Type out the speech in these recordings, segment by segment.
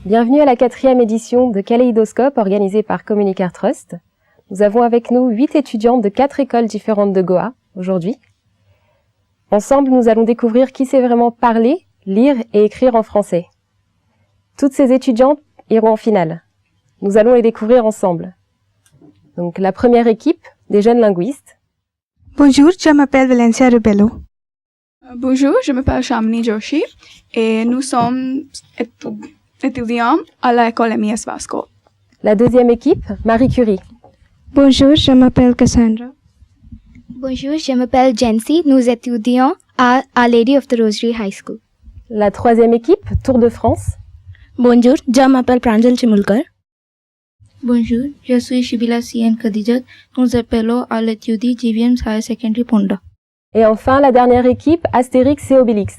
Bienvenue à la 4e édition de Kaléidoscope organisée par Communicare Trust. Nous avons avec nous 8 étudiantes de 4 écoles différentes de Goa aujourd'hui. Ensemble, nous allons découvrir qui sait vraiment parler, lire et écrire en français. Toutes ces étudiantes iront en finale. Nous allons les découvrir ensemble. Donc, la première équipe, des jeunes linguistes. Bonjour, je m'appelle Valencia Rebello. Bonjour, je m'appelle Shamini Joshi et nous sommes étudiants à l'école Mies Vasco. La deuxième équipe, Marie Curie. Bonjour, je m'appelle Cassandra. Bonjour, je m'appelle Jency. Nous étudions à Our Lady of the Rosary High School. La troisième équipe, Tour de France. Bonjour, je m'appelle Pranjal Chimulkar. Bonjour, je suis Shibila C.N. Khadijat. Nous appelons à l'étude JVM Higher Secondary Ponda. Et enfin, la dernière équipe, Astérix et Obélix.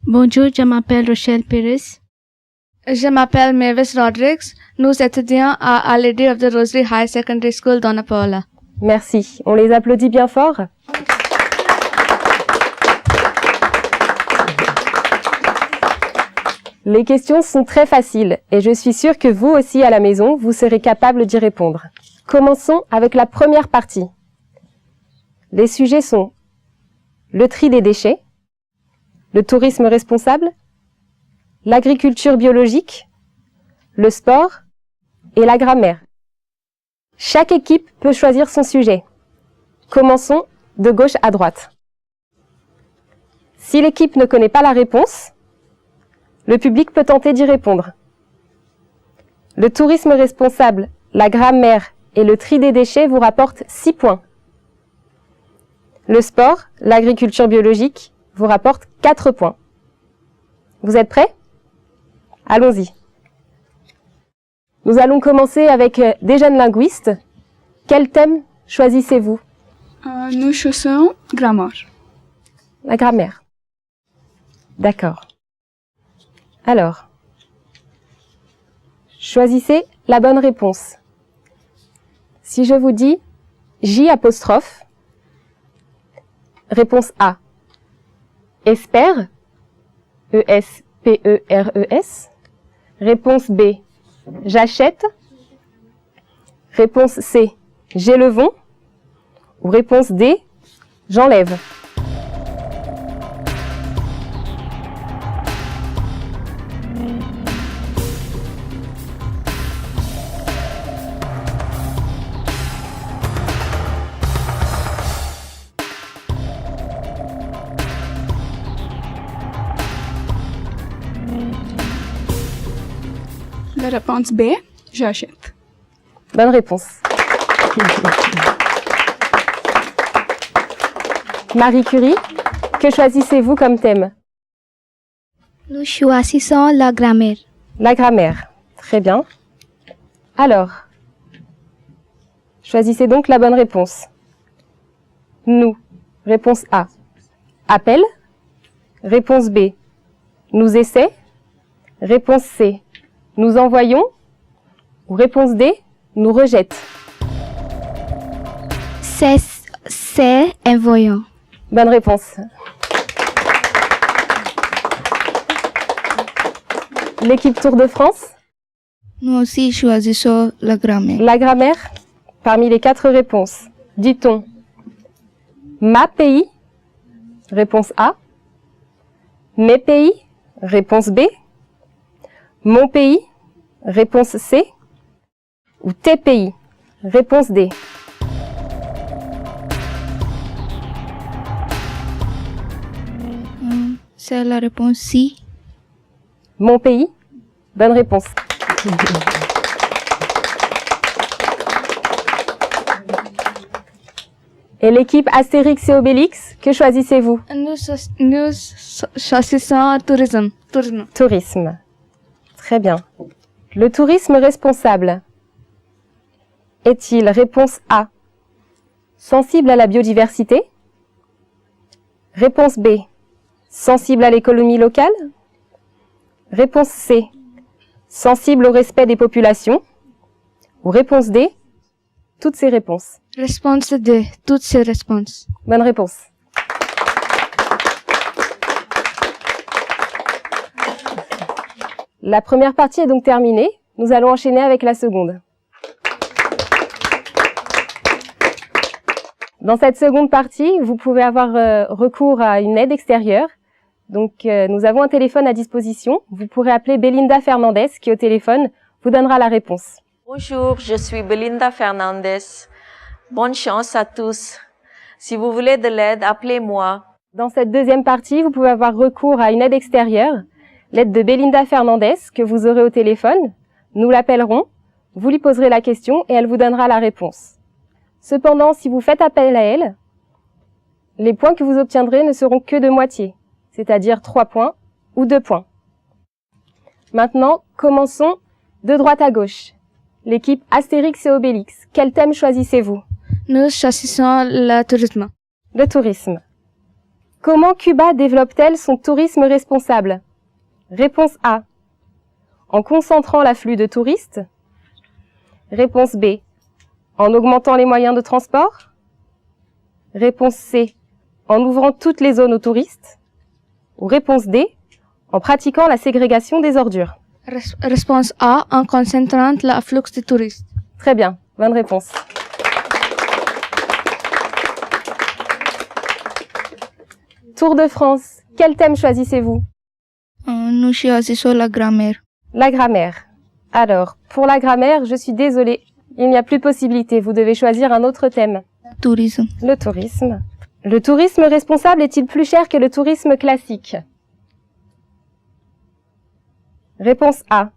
Bonjour, je m'appelle Rochelle Pérez. Je m'appelle Mavis Rodrigues. Nous étudions à Our Lady of the Rosary High Secondary School Dona Paola. Merci. On les applaudit bien fort. Les questions sont très faciles et je suis sûre que vous aussi à la maison, vous serez capable d'y répondre. Commençons avec la première partie. Les sujets sont le tri des déchets, le tourisme responsable, l'agriculture biologique, le sport et la grammaire. Chaque équipe peut choisir son sujet. Commençons de gauche à droite. Si l'équipe ne connaît pas la réponse, le public peut tenter d'y répondre. Le tourisme responsable, la grammaire et le tri des déchets vous rapportent 6 points. Le sport, l'agriculture biologique vous rapporte 4 points. Vous êtes prêts ? Allons-y. Nous allons commencer avec des jeunes linguistes. Quel thème choisissez-vous ? Nous choisissons grammaire. La grammaire. D'accord. Alors, choisissez la bonne réponse. Si je vous dis J apostrophe, réponse A. Espère, E-S-P-E-R-E-S. Réponse B. J'achète. Réponse C. J'ai le vent. Ou réponse D. J'enlève. La réponse B, j'achète. Bonne réponse. Marie Curie, que choisissez-vous comme thème ? Nous choisissons la grammaire. La grammaire. Très bien. Alors, choisissez donc la bonne réponse. Nous. Réponse A. Appel. Réponse B. Nous essaie. Réponse C. Nous envoyons. Ou réponse D. Nous rejette. C'est envoyant. Bonne réponse. L'équipe Tour de France. Nous aussi choisissons la grammaire. La grammaire. Parmi les 4 réponses, dit-on ma pays, réponse A, mes pays, réponse B, mon pays, réponse C, ou tes pays, réponse D. C'est la réponse C. Mon pays, bonne réponse. Et l'équipe Astérix et Obélix, que choisissez-vous ? Nous choisissons tourisme. Tourisme. Très bien. Le tourisme responsable est-il, réponse A, sensible à la biodiversité ? Réponse B, sensible à l'économie locale ? Réponse C, sensible au respect des populations ? Ou réponse D, toutes ces réponses. Réponse D, toutes ces réponses. Bonne réponse. La première partie est donc terminée. Nous allons enchaîner avec la seconde. Dans cette seconde partie, vous pouvez avoir recours à une aide extérieure. Donc, nous avons un téléphone à disposition. Vous pourrez appeler Belinda Fernandez qui, au téléphone, vous donnera la réponse. Bonjour, je suis Belinda Fernandez. Bonne chance à tous. Si vous voulez de l'aide, appelez-moi. Dans cette deuxième partie, vous pouvez avoir recours à une aide extérieure, l'aide de Belinda Fernandez que vous aurez au téléphone. Nous l'appellerons, vous lui poserez la question et elle vous donnera la réponse. Cependant, si vous faites appel à elle, les points que vous obtiendrez ne seront que de moitié, c'est-à-dire 3 points ou 2 points. Maintenant, commençons de droite à gauche. L'équipe Astérix et Obélix, quel thème choisissez-vous? Nous choisissons le tourisme. Le tourisme. Comment Cuba développe-t-elle son tourisme responsable? Réponse A. En concentrant l'afflux de touristes. Réponse B. En augmentant les moyens de transport. Réponse C. En ouvrant toutes les zones aux touristes. Ou réponse D. En pratiquant la ségrégation des ordures. Réponse A, en concentrant l'afflux de touristes. Très bien, bonne réponse. Tour de France, quel thème choisissez-vous? Nous choisissons la grammaire. La grammaire. Alors, pour la grammaire, je suis désolée, il n'y a plus de possibilité, vous devez choisir un autre thème. Tourisme. Le tourisme. Le tourisme responsable est-il plus cher que le tourisme classique? Réponse A.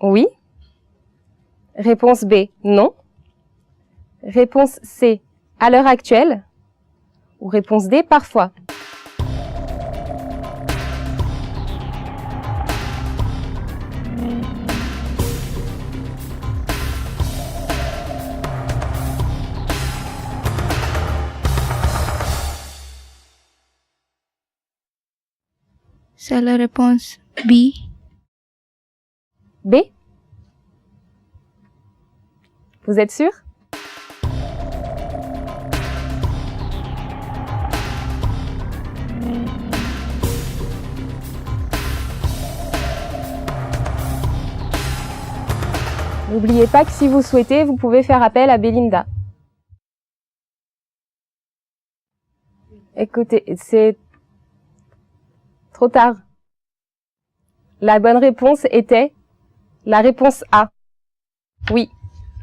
Oui. Réponse B. Non. Réponse C. À l'heure actuelle. Ou réponse D. Parfois. C'est la réponse B. B. Vous êtes sûr? N'oubliez pas que si vous souhaitez, vous pouvez faire appel à Belinda. Écoutez, c'est trop tard. La bonne réponse était la réponse A. Oui,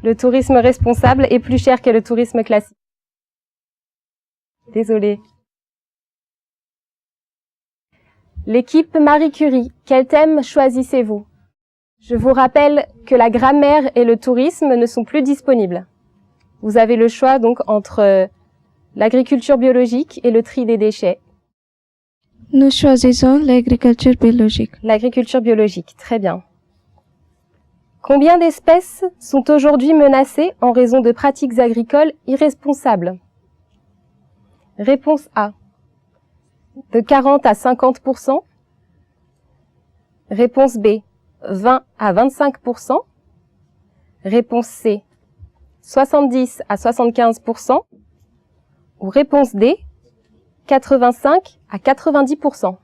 le tourisme responsable est plus cher que le tourisme classique. Désolée. L'équipe Marie Curie, quel thème choisissez-vous? Je vous rappelle que la grammaire et le tourisme ne sont plus disponibles. Vous avez le choix donc entre l'agriculture biologique et le tri des déchets. Nous choisissons l'agriculture biologique. L'agriculture biologique, très bien. Combien d'espèces sont aujourd'hui menacées en raison de pratiques agricoles irresponsables? Réponse A. De 40 à 50%. Réponse B. 20 à 25%. Réponse C. 70 à 75%. Ou réponse D. 85 à 90%.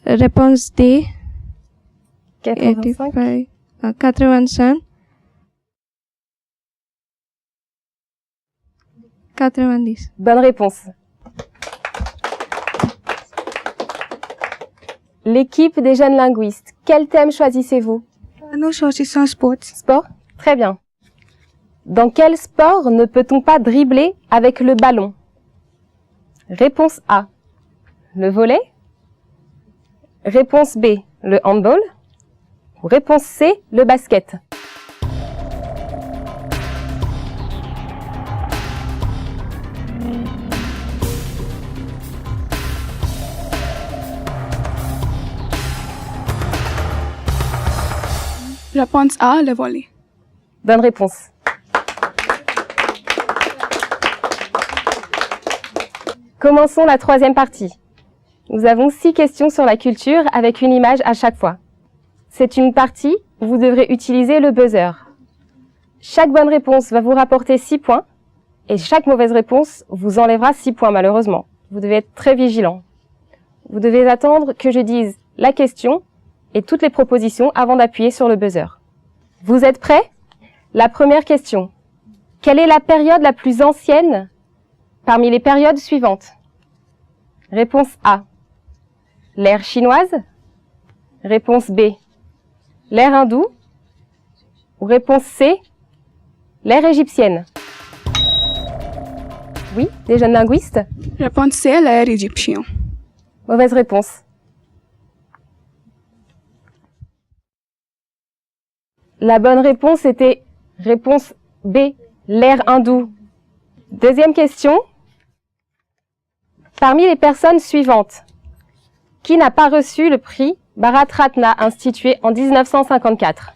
Réponse D. 85. 85. 90. Bonne réponse. L'équipe des jeunes linguistes, quel thème choisissez-vous? Nous choisissons sports. Sport? Très bien. Dans quel sport ne peut-on pas dribbler avec le ballon? Réponse A. Le volley? Réponse B. Le handball? Ou réponse C. Le basket? Réponse A, le volley. Bonne réponse. Commençons la troisième partie. Nous avons 6 questions sur la culture avec une image à chaque fois. c'est une partie où vous devrez utiliser le buzzer. Chaque bonne réponse va vous rapporter 6 points et chaque mauvaise réponse vous enlèvera 6 points malheureusement. Vous devez être très vigilant. Vous devez attendre que je dise la question et toutes les propositions avant d'appuyer sur le buzzer. Vous êtes prêts? La première question. Quelle est la période la plus ancienne parmi les périodes suivantes? Réponse A. L'ère chinoise. Réponse B. L'ère hindoue. Ou réponse C. L'ère égyptienne. Oui, des jeunes linguistes? Réponse C, l'ère égyptienne. Mauvaise réponse. La bonne réponse était réponse B, l'ère hindoue. Deuxième question. Parmi les personnes suivantes, qui n'a pas reçu le prix Bharat Ratna institué en 1954?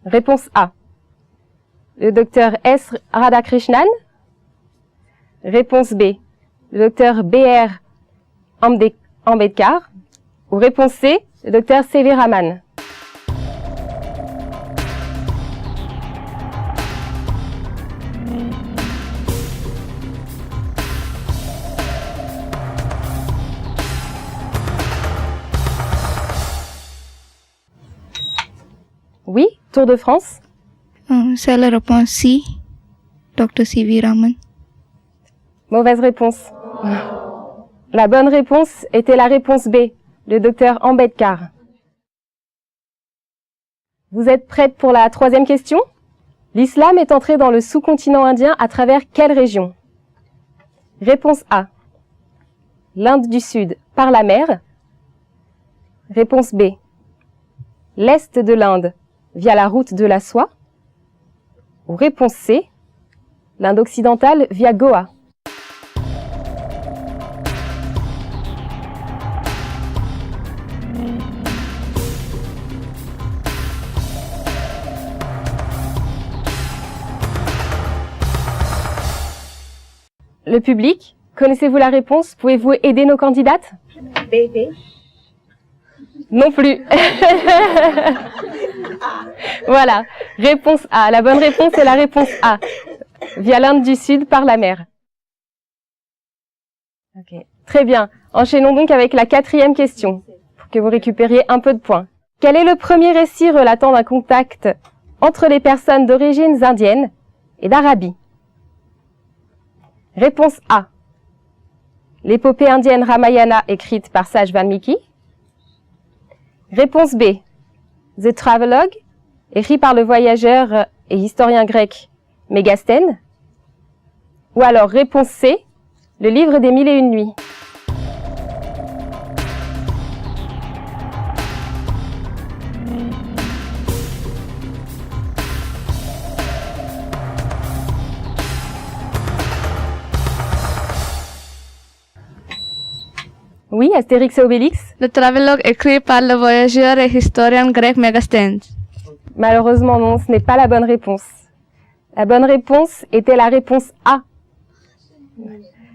Réponse A. Le docteur S. Radhakrishnan. Réponse B. Le docteur B.R. Ambedkar. Ou réponse C. Le docteur C.V. Raman. Oui, Tour de France. C'est la réponse C, Dr. C.V. Raman. Mauvaise réponse. La bonne réponse était la réponse B, le docteur Ambedkar. Vous êtes prête pour la troisième question? L'islam est entré dans le sous-continent indien à travers quelle région? Réponse A. L'Inde du Sud par la mer. Réponse B. L'Est de l'Inde via la route de la soie. Ou réponse C. L'Inde occidentale via Goa. Le public, connaissez-vous la réponse? Pouvez-vous aider nos candidates? Non plus. Voilà, réponse A. La bonne réponse est la réponse A. Via l'Inde du Sud par la mer. Ok, très bien. Enchaînons donc avec la quatrième question, pour que vous récupériez un peu de points. Quel est le premier récit relatant d'un contact entre les personnes d'origines indiennes et d'Arabie? Réponse A. L'épopée indienne Ramayana écrite par Sage Valmiki. Réponse B. The Travelogue, écrit par le voyageur et historien grec Mégasthène. Ou alors réponse C. Le livre des 1001 nuits. Oui, Astérix et Obélix. Le travelogue écrit par le voyageur et historien grec Mégasthène. Malheureusement non, ce n'est pas la bonne réponse. La bonne réponse était la réponse A.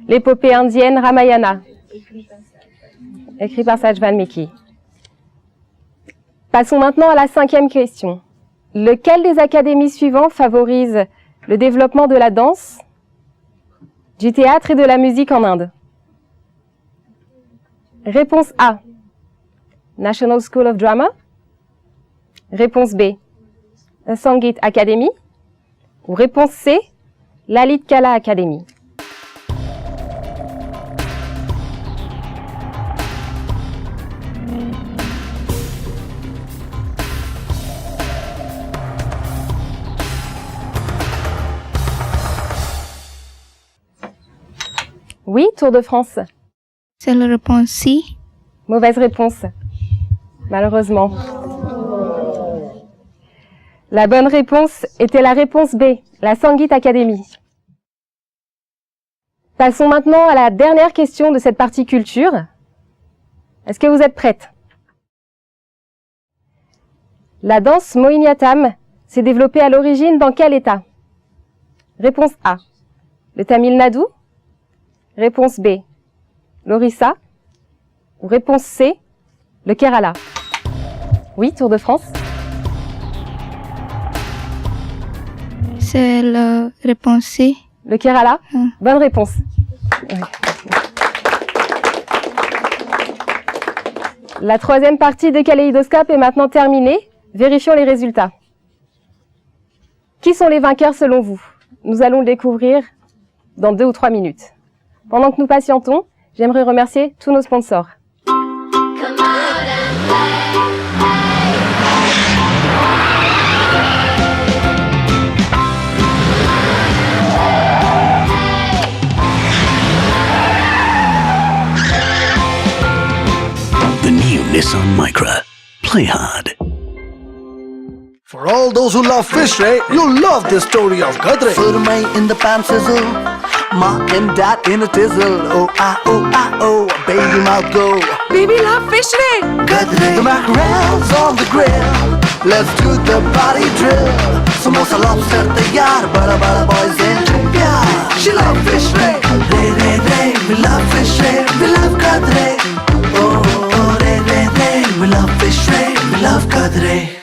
L'épopée indienne Ramayana, écrit par Sage Valmiki. Passons maintenant à la cinquième question. Lequel des académies suivantes favorise le développement de la danse, du théâtre et de la musique en Inde? Réponse A. National School of Drama. Réponse B. The Sangeet Academy. Ou réponse C. Lalit Kala Academy. Oui, Tour de France. C'est la réponse C. Mauvaise réponse, malheureusement. La bonne réponse était la réponse B, la Sangeet Academy. Passons maintenant à la dernière question de cette partie culture. Est-ce que vous êtes prêtes? La danse Mohiniyattam s'est développée à l'origine dans quel État? Réponse A, le Tamil Nadu. Réponse B, l'Orissa. Ou réponse C, le Kerala. Oui, Tour de France. C'est la réponse C. Le Kerala. Bonne réponse. Ouais. La troisième partie de Kaléidoscope est maintenant terminée. Vérifions les résultats. Qui sont les vainqueurs selon vous? Nous allons le découvrir dans 2 ou 3 minutes. Pendant que nous patientons, j'aimerais remercier tous nos sponsors. The new Nissan Micra. Play hard. For all those who love fish, you'll love the story of Gadre. Surmai in the pan sizzle, ma and dad in a tizzle. Oh, baby mouth go. Baby love fish ray. Gadre. The mackerel's on the grill. Let's do the body drill. Samosa lobster taiyar, bada boys in pyar. She love fish ray. Re, we love fish ray. We love Gadre. Oh, re, we love fish ray. We love Gadre.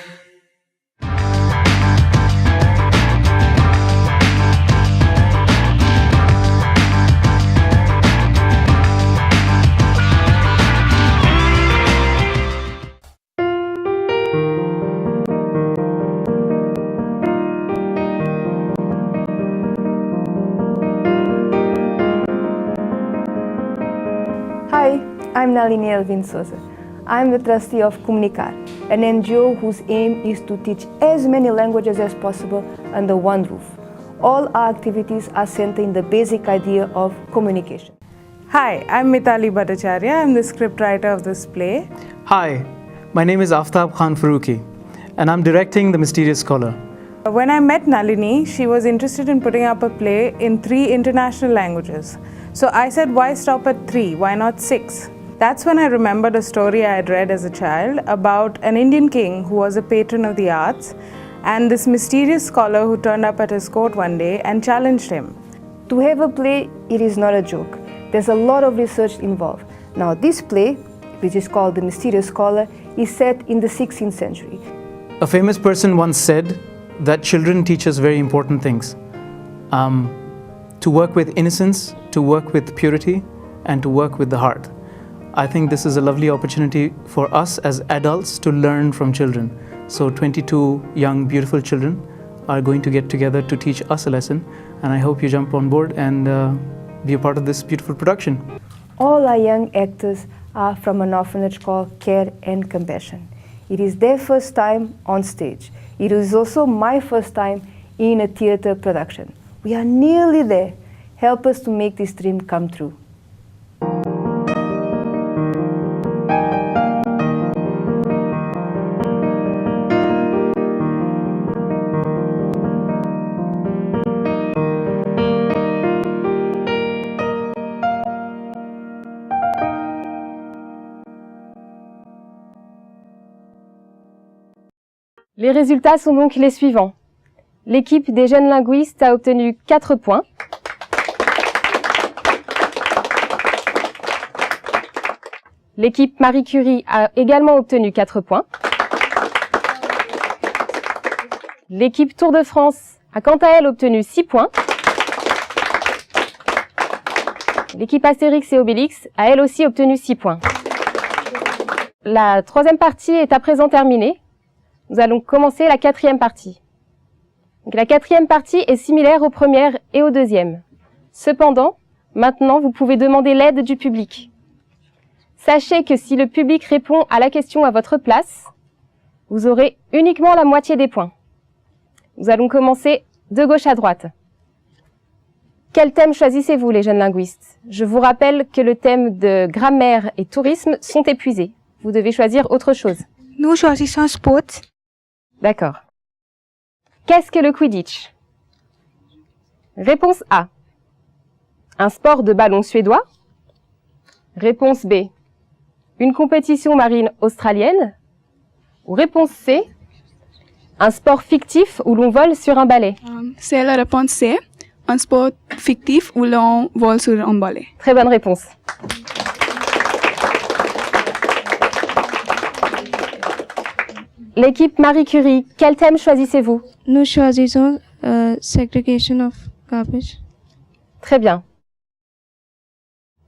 Hi, I'm Nalini Elvin Souza. I'm the trustee of Comunicar, an NGO whose aim is to teach as many languages as possible under one roof. All our activities are centered in the basic idea of communication. Hi, I'm Mitali Bhattacharya. I'm the scriptwriter of this play. Hi, my name is Aftab Khan Farooqi, and I'm directing The Mysterious Scholar. When I met Nalini, she was interested in putting up a play in 3 international languages. So I said, why stop at 3? Why not 6? That's when I remembered a story I had read as a child about an Indian king who was a patron of the arts, and this mysterious scholar who turned up at his court one day and challenged him. To have a play, it is not a joke. There's a lot of research involved. Now, this play, which is called The Mysterious Scholar, is set in the 16th century. A famous person once said that children teach us very important things. To work with innocence, to work with purity, and to work with the heart. I think this is a lovely opportunity for us as adults to learn from children. So 22 young, beautiful children are going to get together to teach us a lesson, and I hope you jump on board and be a part of this beautiful production. All our young actors are from an orphanage called Care and Compassion. It is their first time on stage. It is also my first time in a theatre production. We are nearly there. Help us to make this dream come true. Les résultats sont donc les suivants. L'équipe des jeunes linguistes a obtenu 4 points. L'équipe Marie Curie a également obtenu 4 points. L'équipe Tour de France a quant à elle obtenu 6 points. L'équipe Astérix et Obélix a elle aussi obtenu 6 points. La troisième partie est à présent terminée. Nous allons commencer la quatrième partie. Donc, la quatrième partie est similaire aux premières et aux deuxièmes. Cependant, maintenant, vous pouvez demander l'aide du public. Sachez que si le public répond à la question à votre place, vous aurez uniquement la moitié des points. Nous allons commencer de gauche à droite. Quel thème choisissez-vous, les jeunes linguistes? Je vous rappelle que le thème de grammaire et tourisme sont épuisés. Vous devez choisir autre chose. Nous choisissons sport. D'accord. Qu'est-ce que le Quidditch? Réponse A. Un sport de ballon suédois. Réponse B. Une compétition marine australienne. Ou réponse C. Un sport fictif où l'on vole sur un balai. C'est la réponse C. Un sport fictif où l'on vole sur un balai. Très bonne réponse. L'équipe Marie Curie, quel thème choisissez-vous? Nous choisissons segregation of garbage. Très bien.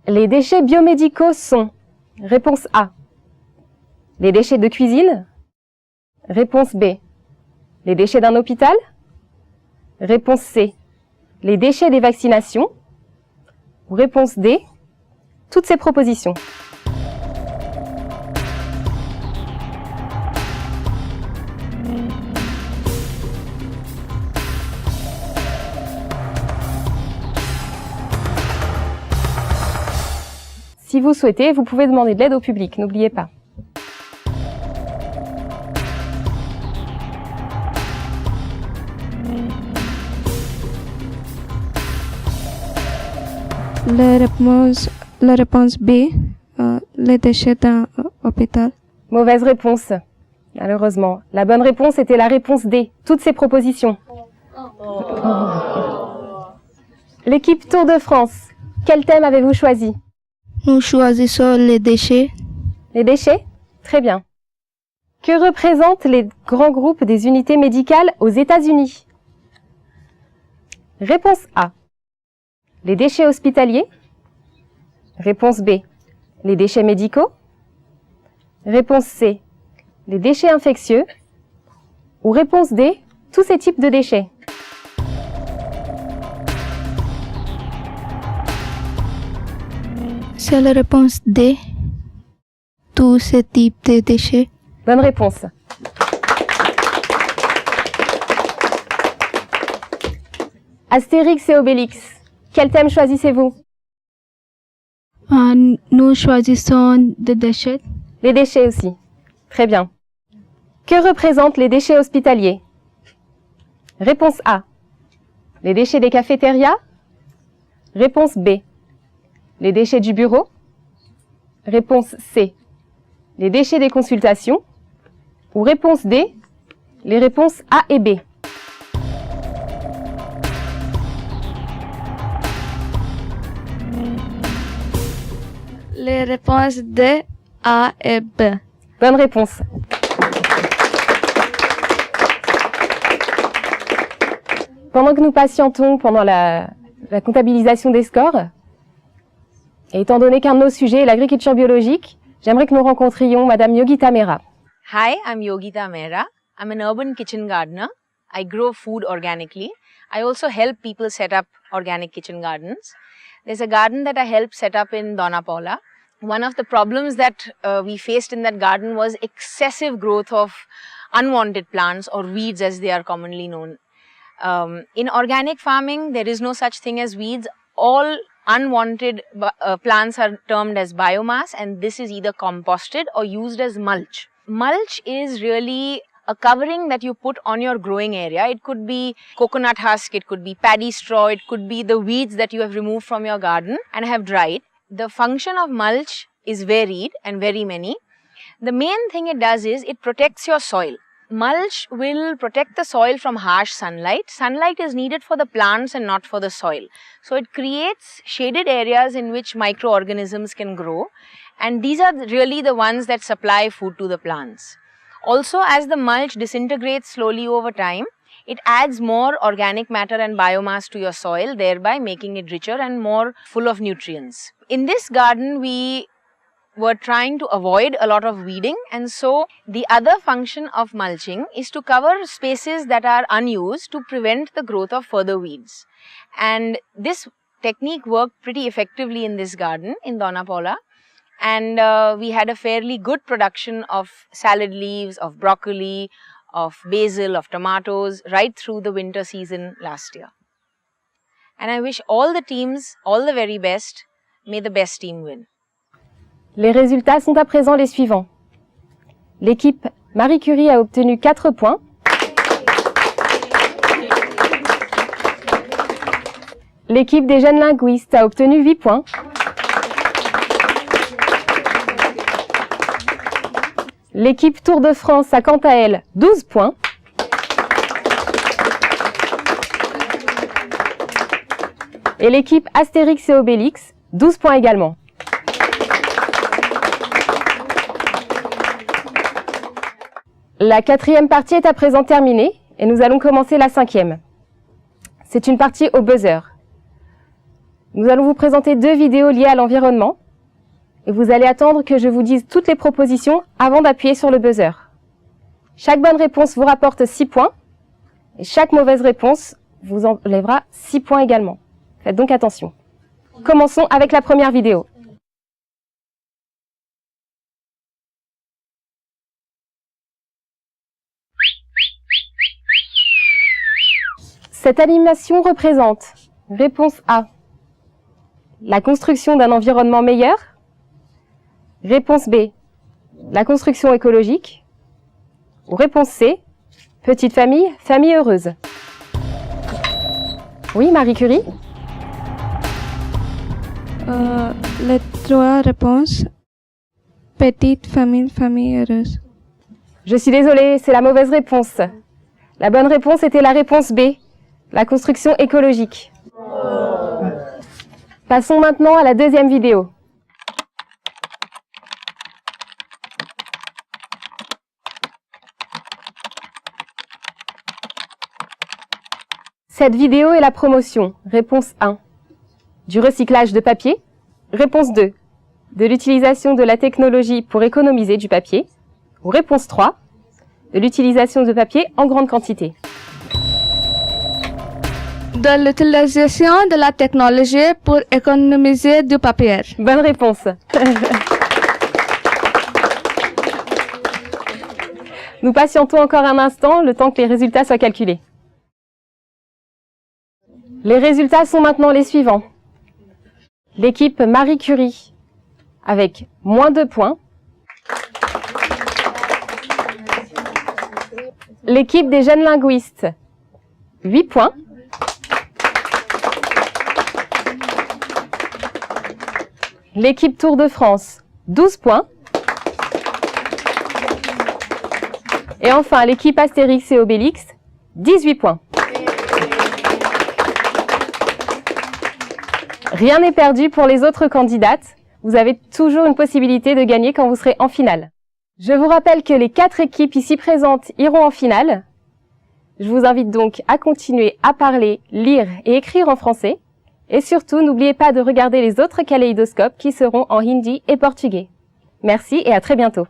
Les déchets biomédicaux sont: réponse A, les déchets de cuisine. Réponse B, les déchets d'un hôpital. Réponse C, les déchets des vaccinations. Ou réponse D, toutes ces propositions. Si vous souhaitez, vous pouvez demander de l'aide au public, n'oubliez pas. La réponse B, les déchets d'un hôpital. Mauvaise réponse, malheureusement. La bonne réponse était la réponse D, toutes ces propositions. L'équipe Tour de France, quel thème avez-vous choisi? Nous choisissons les déchets. Les déchets? Très bien. Que représentent les grands groupes des unités médicales aux États-Unis? Réponse A, les déchets hospitaliers. Réponse B, les déchets médicaux. Réponse C, les déchets infectieux. Ou réponse D, tous ces types de déchets. C'est la réponse D. Tous ces types de déchets. Bonne réponse. Astérix et Obélix, quel thème choisissez-vous? Nous choisissons des déchets. Les déchets aussi. Très bien. Que représentent les déchets hospitaliers? Réponse A, les déchets des cafétérias. Réponse B, les déchets du bureau. Réponse C, les déchets des consultations. Ou réponse D, les réponses A et B. Les réponses D, A et B. Bonne réponse. Pendant que nous patientons pendant la comptabilisation des scores, et étant donné qu'un de nos sujets est l'agriculture biologique, j'aimerais que nous rencontrions Madame Yogita Mehra. Hi, I'm Yogita Mehra. I'm an urban kitchen gardener. I grow food organically. I also help people set up organic kitchen gardens. There's a garden that I helped set up in Dona Paula. One of the problems that we faced in that garden was excessive growth of unwanted plants or weeds as they are commonly known. In organic farming, there is no such thing as weeds. All unwanted plants are termed as biomass, and this is either composted or used as mulch. Mulch is really a covering that you put on your growing area. It could be coconut husk, it could be paddy straw, it could be the weeds that you have removed from your garden and have dried. The function of mulch is varied and very many. The main thing it does is it protects your soil. Mulch will protect the soil from harsh sunlight. Sunlight is needed for the plants and not for the soil. So it creates shaded areas in which microorganisms can grow, and these are really the ones that supply food to the plants. Also, as the mulch disintegrates slowly over time, it adds more organic matter and biomass to your soil, thereby making it richer and more full of nutrients. In this garden, we were trying to avoid a lot of weeding, and so the other function of mulching is to cover spaces that are unused to prevent the growth of further weeds. And this technique worked pretty effectively in this garden in Dona Paula, and we had a fairly good production of salad leaves, of broccoli, of basil, of tomatoes right through the winter season last year. And I wish all the teams all the very best. May the best team win. Les résultats sont à présent les suivants. L'équipe Marie Curie a obtenu 4 points. L'équipe des jeunes linguistes a obtenu 8 points. L'équipe Tour de France a quant à elle 12 points. Et l'équipe Astérix et Obélix, 12 points également. La quatrième partie est à présent terminée et nous allons commencer la cinquième. C'est une partie au buzzer. Nous allons vous présenter 2 vidéos liées à l'environnement et vous allez attendre que je vous dise toutes les propositions avant d'appuyer sur le buzzer. Chaque bonne réponse vous rapporte 6 points et chaque mauvaise réponse vous enlèvera 6 points également. Faites donc attention. Commençons avec la première vidéo. Cette animation représente réponse A, la construction d'un environnement meilleur. Réponse B, la construction écologique. Ou réponse C, petite famille, famille heureuse. Oui, Marie Curie? Les 3 réponses. Petite famille, famille heureuse. Je suis désolée, c'est la mauvaise réponse. La bonne réponse était la réponse B, la construction écologique. Passons maintenant à la deuxième vidéo. Cette vidéo est la promotion. Réponse 1. Du recyclage de papier. Réponse 2. De l'utilisation de la technologie pour économiser du papier. Ou réponse 3. De l'utilisation de papier en grande quantité. De l'utilisation de la technologie pour économiser du papier. Bonne réponse. Nous patientons encore un instant, le temps que les résultats soient calculés. Les résultats sont maintenant les suivants. L'équipe Marie Curie avec moins 2 points. L'équipe des jeunes linguistes, 8 points. L'équipe Tour de France, 12 points. Et enfin, l'équipe Astérix et Obélix, 18 points. Rien n'est perdu pour les autres candidates. Vous avez toujours une possibilité de gagner quand vous serez en finale. Je vous rappelle que les 4 équipes ici présentes iront en finale. Je vous invite donc à continuer à parler, lire et écrire en français. Et surtout, n'oubliez pas de regarder les autres kaléidoscopes qui seront en hindi et portugais. Merci et à très bientôt.